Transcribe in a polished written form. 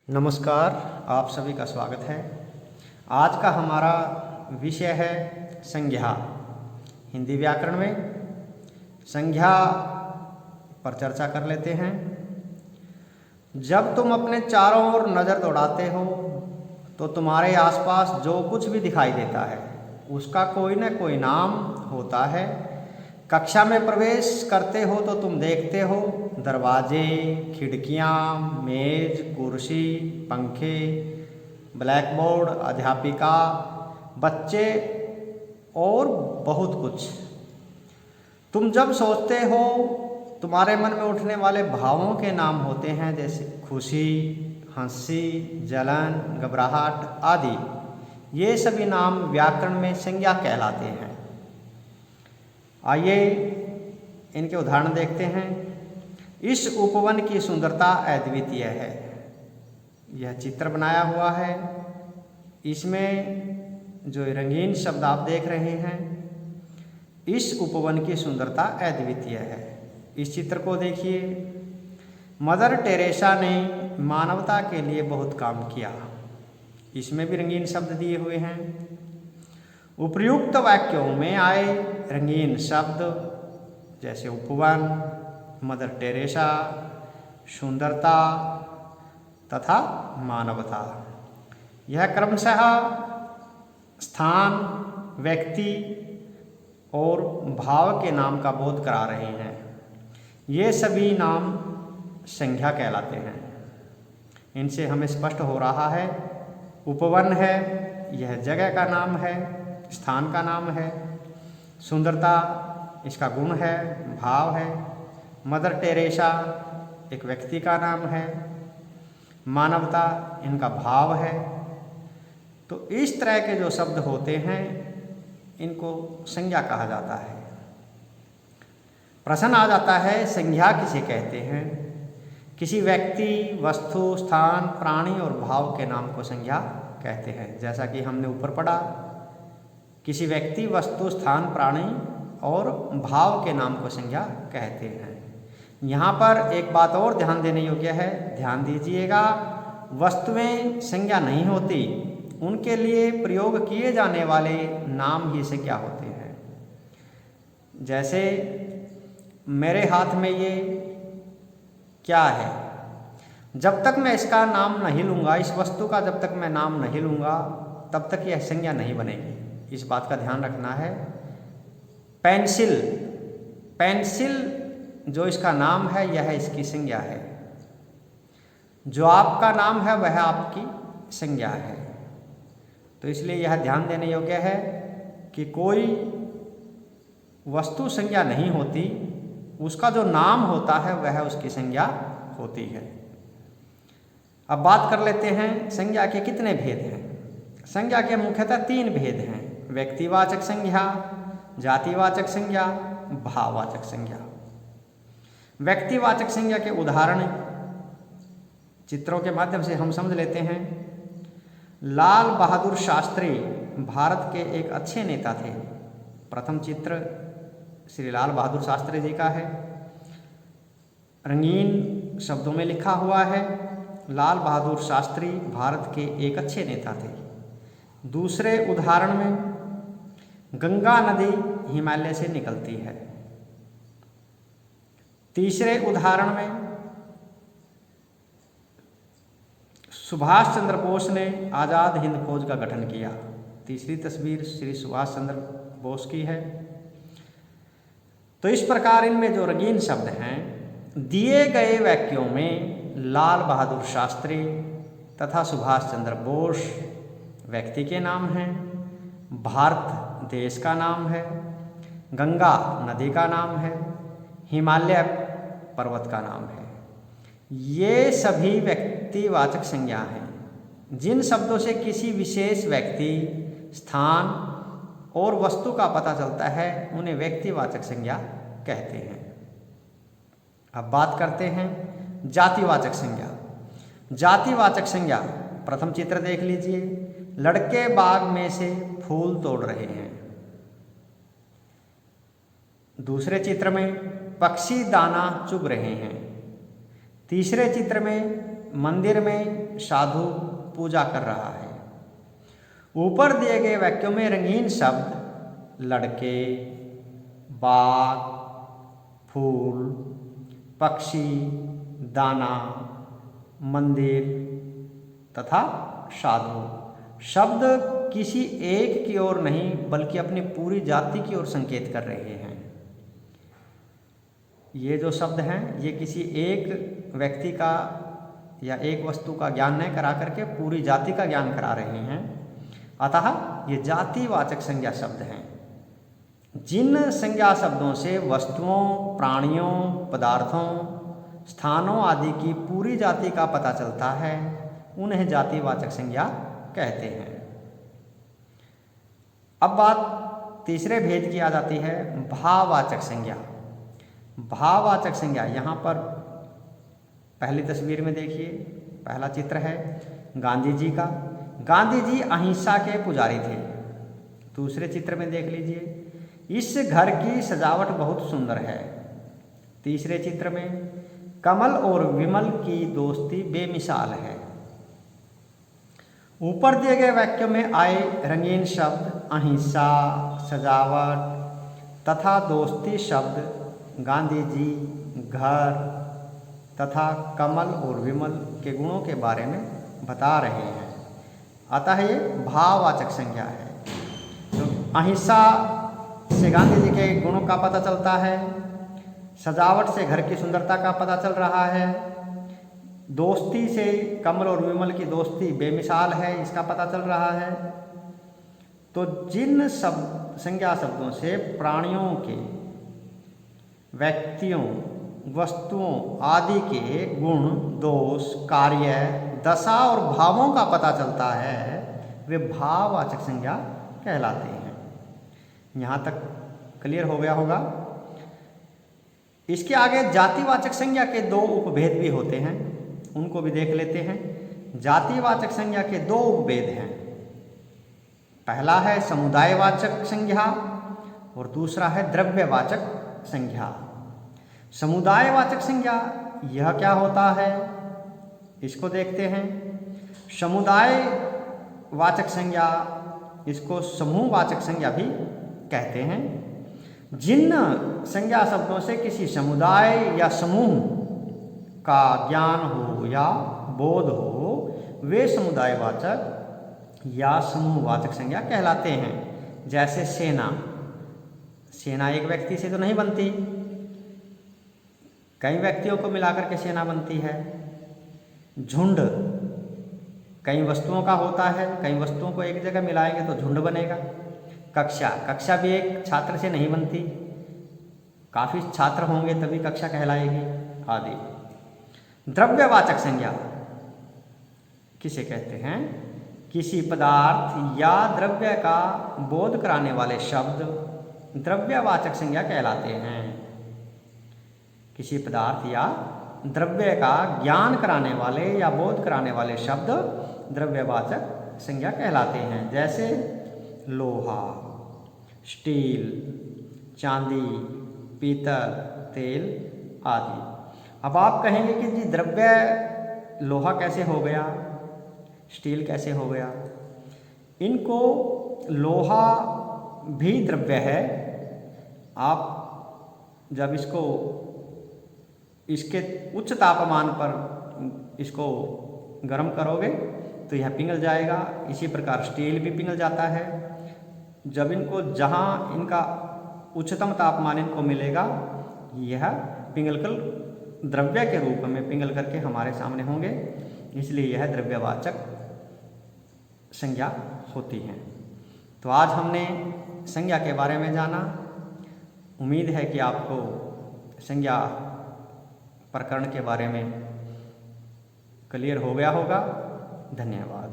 नमस्कार, आप सभी का स्वागत है। आज का हमारा विषय है संज्ञा। हिंदी व्याकरण में संज्ञा पर चर्चा कर लेते हैं। जब तुम अपने चारों ओर नज़र दौड़ाते हो तो तुम्हारे आसपास जो कुछ भी दिखाई देता है उसका कोई न कोई नाम होता है। कक्षा में प्रवेश करते हो तो तुम देखते हो दरवाजे, खिड़कियाँ, मेज, कुर्सी, पंखे, ब्लैक बोर्ड, अध्यापिका, बच्चे और बहुत कुछ। तुम जब सोचते हो तुम्हारे मन में उठने वाले भावों के नाम होते हैं, जैसे खुशी, हंसी, जलन, घबराहट आदि। ये सभी नाम व्याकरण में संज्ञा कहलाते हैं। आइए इनके उदाहरण देखते हैं। इस उपवन की सुंदरता अद्वितीय है। यह चित्र बनाया हुआ है। इसमें जो रंगीन शब्द आप देख रहे हैं, इस उपवन की सुंदरता अद्वितीय है। इस चित्र को देखिए। मदर टेरेसा ने मानवता के लिए बहुत काम किया। इसमें भी रंगीन शब्द दिए हुए हैं। उपर्युक्त वाक्यों में आए रंगीन शब्द जैसे उपवन, मदर टेरेसा, सुंदरता तथा मानवता, यह क्रमशः स्थान, व्यक्ति और भाव के नाम का बोध करा रहे हैं। ये सभी नाम संज्ञा कहलाते हैं। इनसे हमें स्पष्ट हो रहा है, उपवन है, यह जगह का नाम है, स्थान का नाम है। सुंदरता इसका गुण है, भाव है। मदर टेरेसा एक व्यक्ति का नाम है। मानवता इनका भाव है। तो इस तरह के जो शब्द होते हैं इनको संज्ञा कहा जाता है। प्रश्न आ जाता है, संज्ञा किसे कहते हैं? किसी व्यक्ति, वस्तु, स्थान, प्राणी और भाव के नाम को संज्ञा कहते हैं। जैसा कि हमने ऊपर पढ़ा, किसी व्यक्ति, वस्तु, स्थान, प्राणी और भाव के नाम को संज्ञा कहते हैं। यहाँ पर एक बात और ध्यान देने योग्य है, ध्यान दीजिएगा। वस्तुएं संज्ञा नहीं होती, उनके लिए प्रयोग किए जाने वाले नाम ही संज्ञा होते हैं। जैसे मेरे हाथ में ये क्या है, जब तक मैं इसका नाम नहीं लूँगा, इस वस्तु का जब तक मैं नाम नहीं लूँगा तब तक यह संज्ञा नहीं बनेगी। इस बात का ध्यान रखना है। पेंसिल, पेंसिल जो इसका नाम है यह इसकी संज्ञा है। जो आपका नाम है वह आपकी संज्ञा है। तो इसलिए यह ध्यान देने योग्य है कि कोई वस्तु संज्ञा नहीं होती, उसका जो नाम होता है वह उसकी संज्ञा होती है। अब बात कर लेते हैं संज्ञा के कितने भेद हैं। संज्ञा के मुख्यतः 3 भेद हैं: व्यक्तिवाचक संज्ञा, जातिवाचक संज्ञा, भाववाचक संज्ञा। व्यक्तिवाचक संज्ञा के उदाहरण चित्रों के माध्यम से हम समझ लेते हैं। लाल बहादुर शास्त्री भारत के एक अच्छे नेता थे। प्रथम चित्र श्री लाल बहादुर शास्त्री जी का है। रंगीन शब्दों में लिखा हुआ है, लाल बहादुर शास्त्री भारत के एक अच्छे नेता थे। दूसरे उदाहरण में गंगा नदी हिमालय से निकलती है। तीसरे उदाहरण में सुभाष चंद्र बोस ने आज़ाद हिंद फौज का गठन किया। तीसरी तस्वीर श्री सुभाष चंद्र बोस की है। तो इस प्रकार इनमें जो रंगीन शब्द हैं, दिए गए वाक्यों में लाल बहादुर शास्त्री तथा सुभाष चंद्र बोस व्यक्ति के नाम हैं, भारत देश का नाम है, गंगा नदी का नाम है, हिमालय पर्वत का नाम है। ये सभी व्यक्तिवाचक संज्ञा हैं। जिन शब्दों से किसी विशेष व्यक्ति, स्थान और वस्तु का पता चलता है उन्हें व्यक्तिवाचक संज्ञा कहते हैं। अब बात करते हैं जातिवाचक संज्ञा। जातिवाचक संज्ञा, प्रथम चित्र देख लीजिए। लड़के बाग में से फूल तोड़ रहे हैं। दूसरे चित्र में पक्षी दाना चुग रहे हैं। तीसरे चित्र में मंदिर में साधु पूजा कर रहा है। ऊपर दिए गए वाक्यों में रंगीन शब्द लड़के, बाग, फूल, पक्षी, दाना, मंदिर तथा साधु शब्द किसी एक की ओर नहीं बल्कि अपनी पूरी जाति की ओर संकेत कर रहे हैं। ये जो शब्द हैं ये किसी एक व्यक्ति का या एक वस्तु का ज्ञान नहीं करा करके पूरी जाति का ज्ञान करा रहे हैं। अतः ये जातिवाचक संज्ञा शब्द हैं। जिन संज्ञा शब्दों से वस्तुओं, प्राणियों, पदार्थों, स्थानों आदि की पूरी जाति का पता चलता है उन्हें जातिवाचक संज्ञा कहते हैं। अब बात तीसरे भेद की आ जाती है, भाववाचक संज्ञा। भाववाचक संज्ञा यहाँ पर पहली तस्वीर में देखिए, पहला चित्र है गांधी जी का। गांधी जी अहिंसा के पुजारी थे। दूसरे चित्र में देख लीजिए, इस घर की सजावट बहुत सुंदर है। तीसरे चित्र में कमल और विमल की दोस्ती बेमिसाल है। ऊपर दिए गए वाक्यों में आए रंगीन शब्द अहिंसा, सजावट तथा दोस्ती शब्द गांधी जी, घर तथा कमल और विमल के गुणों के बारे में बता रहे हैं। अतः ये भाववाचक संज्ञा है। तो अहिंसा से गांधी जी के गुणों का पता चलता है, सजावट से घर की सुंदरता का पता चल रहा है, दोस्ती से कमल और विमल की दोस्ती बेमिसाल है इसका पता चल रहा है। तो जिन संज्ञा शब्दों से प्राणियों के, व्यक्तियों, वस्तुओं आदि के गुण, दोष, कार्य, दशा और भावों का पता चलता है वे भाववाचक संज्ञा कहलाते हैं। यहाँ तक क्लियर हो गया होगा। इसके आगे जातिवाचक संज्ञा के दो उपभेद भी होते हैं, उनको भी देख लेते हैं। जातिवाचक संज्ञा के दो उपभेद हैं। पहला है समुदायवाचक संज्ञा और दूसरा है द्रव्यवाचक संज्ञा। समुदायवाचक संज्ञा यह क्या होता है इसको देखते हैं। समुदायवाचक संज्ञा, इसको समूहवाचक संज्ञा भी कहते हैं। जिन संज्ञा शब्दों से किसी समुदाय या समूह का ज्ञान हो या बोध हो वे समुदायवाचक या समूहवाचक संज्ञा कहलाते हैं। जैसे सेना, सेना एक व्यक्ति से तो नहीं बनती, कई व्यक्तियों को मिलाकर के सेना बनती है। झुंड कई वस्तुओं का होता है, कई वस्तुओं को एक जगह मिलाएंगे तो झुंड बनेगा। कक्षा, कक्षा भी एक छात्र से नहीं बनती, काफ़ी छात्र होंगे तभी कक्षा कहलाएगी आदि। द्रव्यवाचक संज्ञा किसे कहते हैं? किसी पदार्थ या द्रव्य का बोध कराने वाले शब्द द्रव्यवाचक संज्ञा कहलाते हैं। किसी पदार्थ या द्रव्य का ज्ञान कराने वाले या बोध कराने वाले शब्द द्रव्यवाचक संज्ञा कहलाते हैं। जैसे लोहा, स्टील, चांदी, पीतल, तेल आदि। अब आप कहेंगे कि जी द्रव्य लोहा कैसे हो गया, स्टील कैसे हो गया? इनको लोहा भी द्रव्य है। आप जब इसको इसके उच्च तापमान पर इसको गर्म करोगे तो यह पिघल जाएगा। इसी प्रकार स्टील भी पिघल जाता है। जब इनको जहाँ इनका उच्चतम तापमान इनको मिलेगा यह पिघलकर द्रव्य के रूप में पिघल करके हमारे सामने होंगे, इसलिए यह द्रव्यवाचक संज्ञा होती हैं। तो आज हमने संज्ञा के बारे में जाना। उम्मीद है कि आपको संज्ञा प्रकरण के बारे में क्लियर हो गया होगा। धन्यवाद।